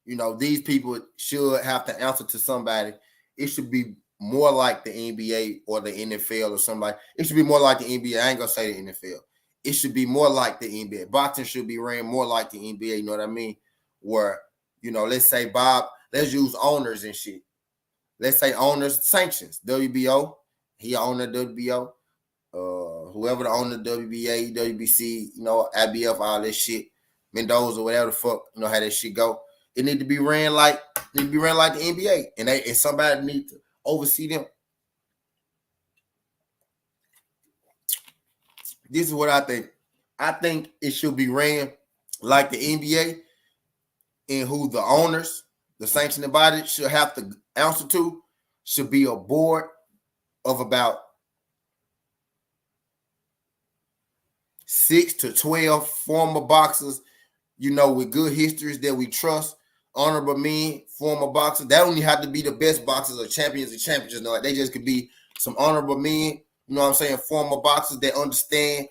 You know, these people should have to answer to somebody. It should be more like the NBA or the NFL or somebody. It should be more like the NBA. I ain't gonna say the NFL. It should be more like the NBA. Boxing should be ran more like the NBA. You know what I mean? Where, you know, let's say let's use owners and shit. Let's say owners sanctions. WBO, he owned the WBO. Whoever the owner of WBA, WBC, you know, IBF, all this shit, Mendoza, whatever the fuck, you know how that shit go. It need to be ran like the NBA, and somebody need to oversee them. This is what I think. I think it should be ran like the NBA, and who the owners, the sanctioning body should have to answer to should be a board of about 6 to 12 former boxers, you know, with good histories that we trust, honorable men, former boxers. That don't even have to be the best boxers or champions of champions. No, they just could be some honorable men, you know what I'm saying, former boxers that understand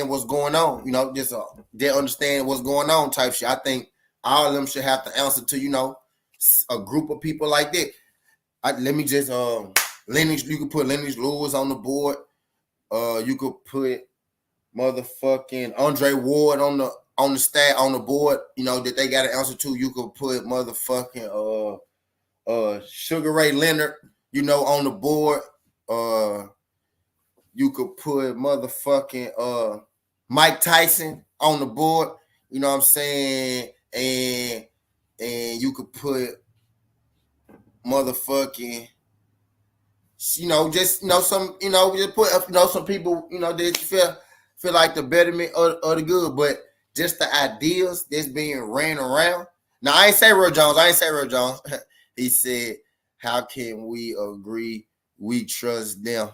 what's going on, you know, just they understand what's going on type shit. I think all of them should have to answer to, you know, a group of people like that. Let me just you could put Lennox Lewis on the board. You could put motherfucking Andre Ward on the board, you know, that they got to answer to. You could put motherfucking Sugar Ray Leonard, you know, on the board. You could put motherfucking Mike Tyson on the board, you know what I'm saying? And you could put motherfucking, you know, just, you know, some, you know, just put, you know, some people, you know, that feel like the betterment of the good, but just the ideas that's being ran around. Now, I ain't say Roy Jones. He said, how can we agree? We trust them.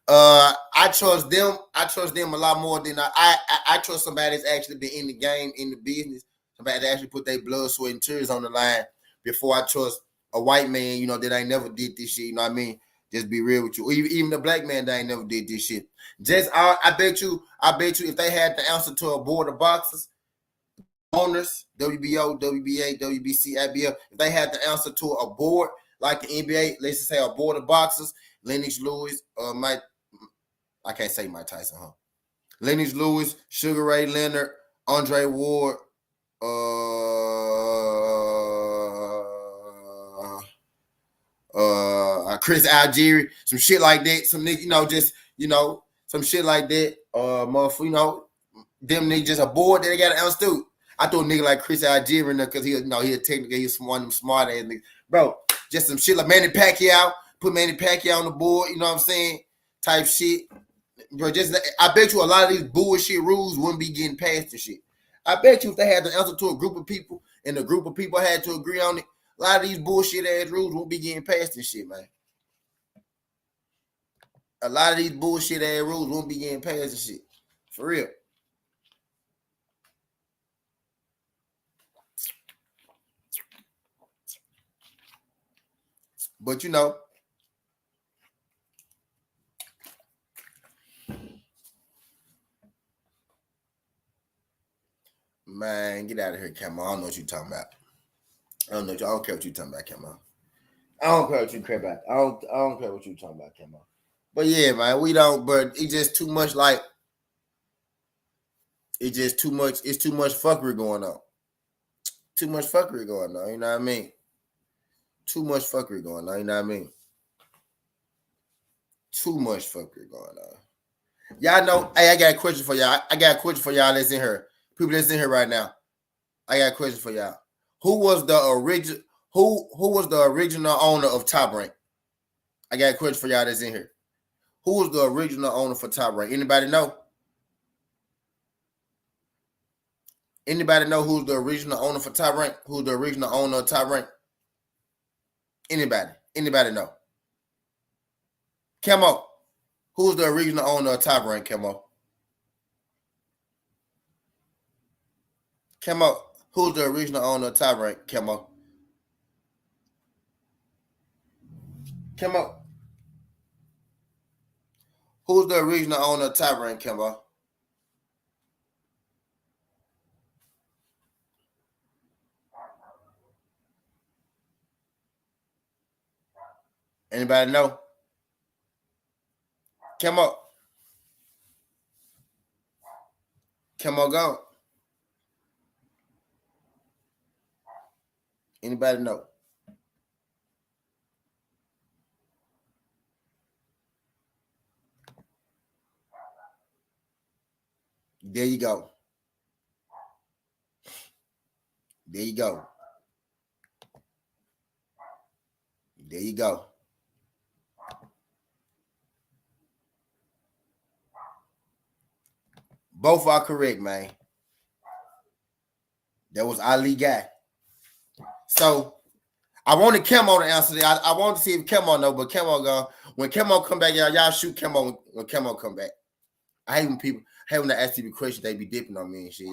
I trust them. I trust them a lot more than I trust somebody that's actually been in the game, in the business. Somebody that actually put their blood, sweat, and tears on the line before I trust a white man, you know, that ain't never did this shit. You know what I mean? Just be real with you. Even the black man that ain't never did this shit. I bet you if they had the answer to a board of boxers, owners, WBO, WBA, WBC, IBF, if they had the answer to a board like the NBA, let's just say a board of boxers, Lennox Lewis, I can't say Mike Tyson, huh? Lennox Lewis, Sugar Ray Leonard, Andre Ward, Chris Algieri, some shit like that. Some nigga, you know, just, you know, some shit like that. Motherfucker, you know, them niggas just a board that they got understood. I thought a nigga like Chris Algieri because he a technically he's one of them smart ass niggas. Bro, just some shit like Manny Pacquiao, put Manny Pacquiao on the board, you know what I'm saying? Type shit. Bro, just I bet you a lot of these bullshit rules wouldn't be getting passed and shit. I bet you if they had to answer to a group of people and the group of people had to agree on it, a lot of these bullshit ass rules won't be getting passed and shit, man. A lot of these bullshit ass rules won't be getting passed and shit. For real. But you know, man, get out of here, Camo. I don't know what you talking about. I don't care what you talking about, Camo. I don't care what you care about. I don't care what you talking about, Camo. But yeah, man, we don't. But it's just too much. Like it's just too much. It's too much fuckery going on. Too much fuckery going on. You know what I mean? Too much fuckery going on. You know what I mean? Too much fuckery going on. Y'all know. Hey, I got a question for y'all. I got a question for y'all that's in here. People that's in here right now. I got a question for y'all. Who was the original? Who was the original owner of Top Rank? I got a question for y'all that's in here. Who was the original owner for Top Rank? Anybody know? Anybody know who's the original owner for Top Rank? Who's the original owner of Top Rank? Anybody? Anybody know? Camo. Who's the original owner of Top Rank, Camo? Camo. Who's the original owner of Top Rank, Camo? Camo. Who's the original owner of Top Rank, Camo? Anybody know? Camo. Camo gone. Anybody know? There you go. There you go. There you go. Both are correct, man. That was Ali guy. So I wanted Camo to answer that. I wanted to see if Camo know, but Camo gone. When Camo come back, y'all shoot Camo when Camo come back. I hate when people when they ask people questions, they be dipping on me and shit.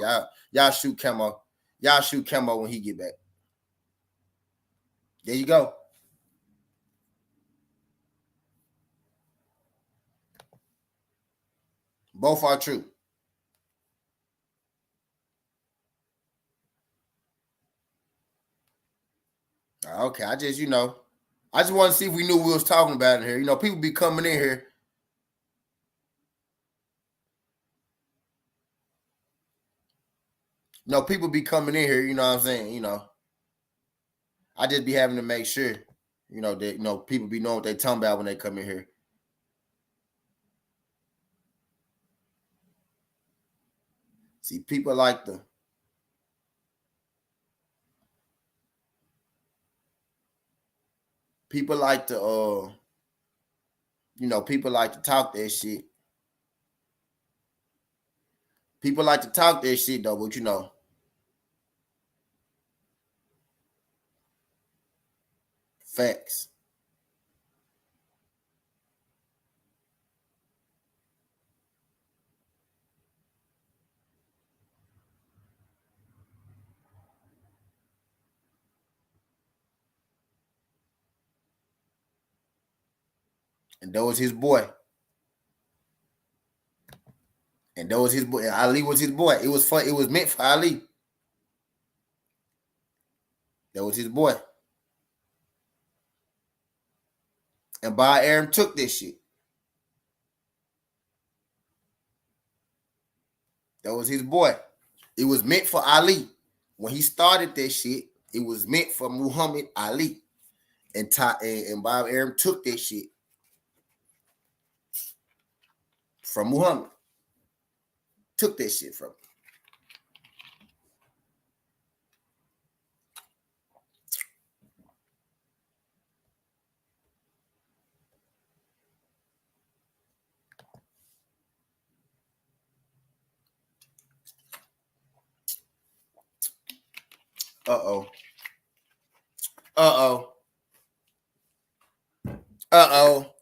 Y'all shoot Camo. Y'all shoot Camo when he get back. There you go. Both are true. Okay, I just want to see if we knew we was talking about it here. You know, people be coming in here. You know, people be coming in here, you know what I'm saying? You know, I just be having to make sure, you know, that people be knowing what they talking about when they come in here. See, people like to people like to talk that shit. People like to talk that shit though, but facts. And that was his boy. And that was his boy. And Ali was his boy. It was fun. It was meant for Ali. That was his boy. And Bob Arum took this shit. That was his boy. It was meant for Ali. When he started that shit, it was meant for Muhammad Ali. And Bob Arum took that shit. from Muhammad. Took that shit from him. Uh-oh. Uh-oh. Uh-oh.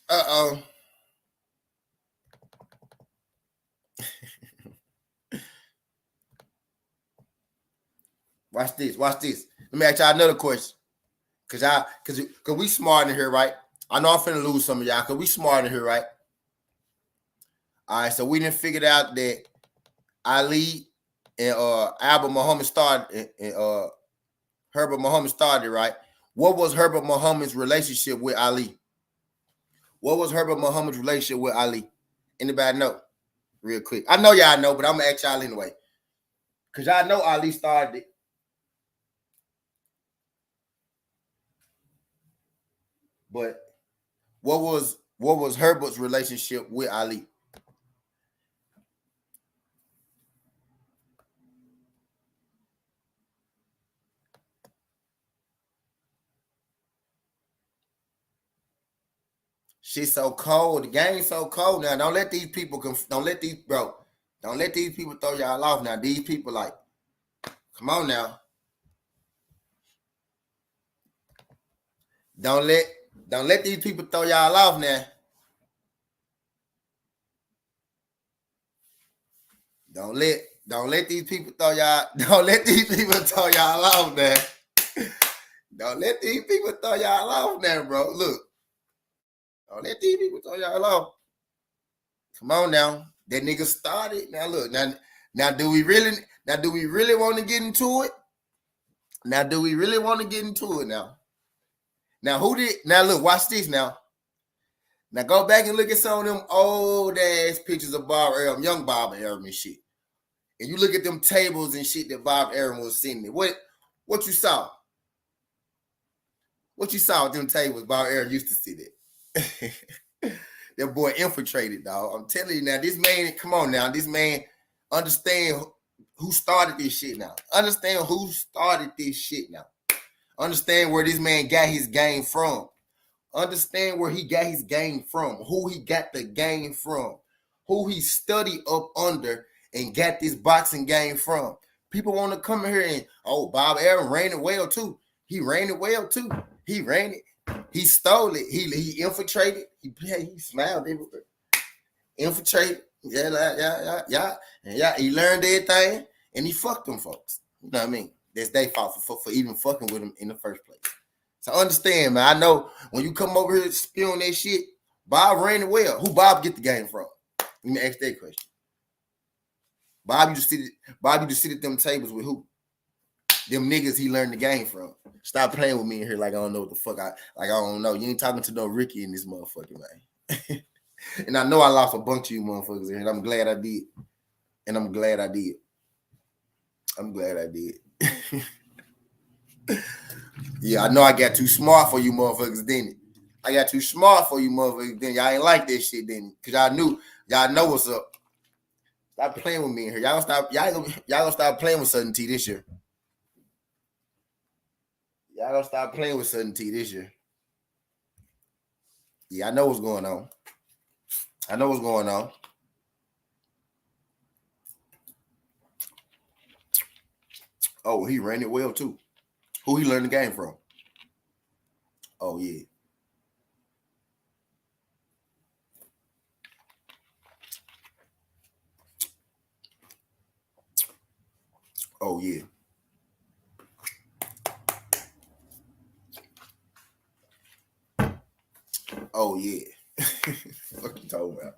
Uh-oh. Watch this. Watch this. Let me ask y'all another question. Cause we smart in here, right? I know I'm finna lose some of y'all, cause we smart in here, right? All right, so we didn't figure out that Ali and Albert Muhammad started and Herbert Muhammad started, right? What was Herbert Muhammad's relationship with Ali? What was Herbert Muhammad's relationship with Ali? Anybody know? Real quick. I know y'all know, but I'm gonna ask y'all anyway. Cause y'all know Ali started it. But what was Herbert's relationship with Ali? Shit's so cold. The game's so cold now. Don't let these people don't let these people throw y'all off now. These people like, come on now. Don't let these people throw y'all off now. Don't let these people throw y'all off now. Don't let these people throw y'all off now, bro. Look. Don't let these people throw y'all off. Come on now. That nigga started. Now look, now do we really want to get into it? Now do we really want to get into it now? Now look, watch this now. Now go back and look at some of them old ass pictures of Bob Arum, young Bob Arum and shit. And you look at them tables and shit that Bob Arum was sitting there. What you saw? What you saw with them tables Bob Arum used to sit at? That boy infiltrated, dog. I'm telling you now, this man, come on now, this man understand who started this shit now. Understand who started this shit now. Understand where this man got his game from. Understand where he got his game from. Who he got the game from. Who he studied up under and got this boxing game from. People want to come in here and, oh, Bob Arum ran it well too. He ran it well too. He ran it. He stole it. He infiltrated. He smiled everywhere. Infiltrated. Yeah. He learned everything and he fucked them folks. You know what I mean? That's their fault for even fucking with him in the first place. So understand, man. I know when you come over here spewing that shit, Bob ran it well. Who Bob get the game from? Let me ask that question. Bob used to sit at them tables with who? Them niggas he learned the game from. Stop playing with me in here like I don't know what the fuck I don't know. You ain't talking to no Ricky in this motherfucker, man. And I know I lost a bunch of you motherfuckers in here, and I'm glad I did. Yeah, I know I got too smart for you motherfuckers, didn't it? I got too smart for you motherfuckers, didn't y'all ain't like that shit, didn't it? Because y'all know what's up. Stop playing with me in here. Y'all gonna stop playing with Southern T this year. Y'all gonna stop playing with Southern T this year. Yeah, I know what's going on. Oh, he ran it well too. Who he learned the game from? Oh, yeah. Oh, yeah. Oh, yeah. What you talking about?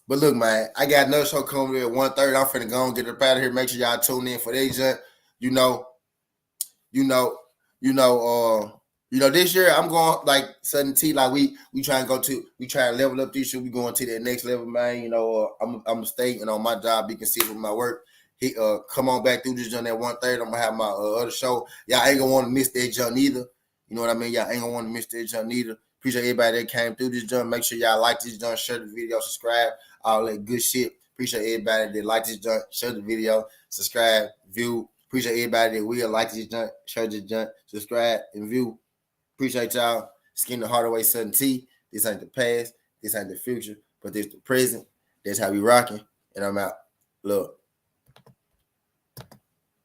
But look, man, I got another show coming at 1:30. I'm finna go and get up out of here. Make sure y'all tune in for that. This year I'm going like Southern T, like we try to level up this year. We going to that next level, man. I'm gonna stay, my job, be consistent with my work. He come on back through this joint at 1:30. I'm gonna have my other show. Y'all ain't gonna want to miss that junk neither. You know what I mean? Y'all ain't gonna want to miss that junk neither. Appreciate everybody that came through this junk. Make sure y'all like this junk, share the video, subscribe, all that good shit. Appreciate everybody that like this junk, share the video, subscribe, view. Appreciate everybody that will like this junk, share this junk, subscribe, and view. Appreciate y'all. Skin the Hardaway Sudden T. This ain't the past. This ain't the future. But this the present. That's how we rocking. And I'm out. Look.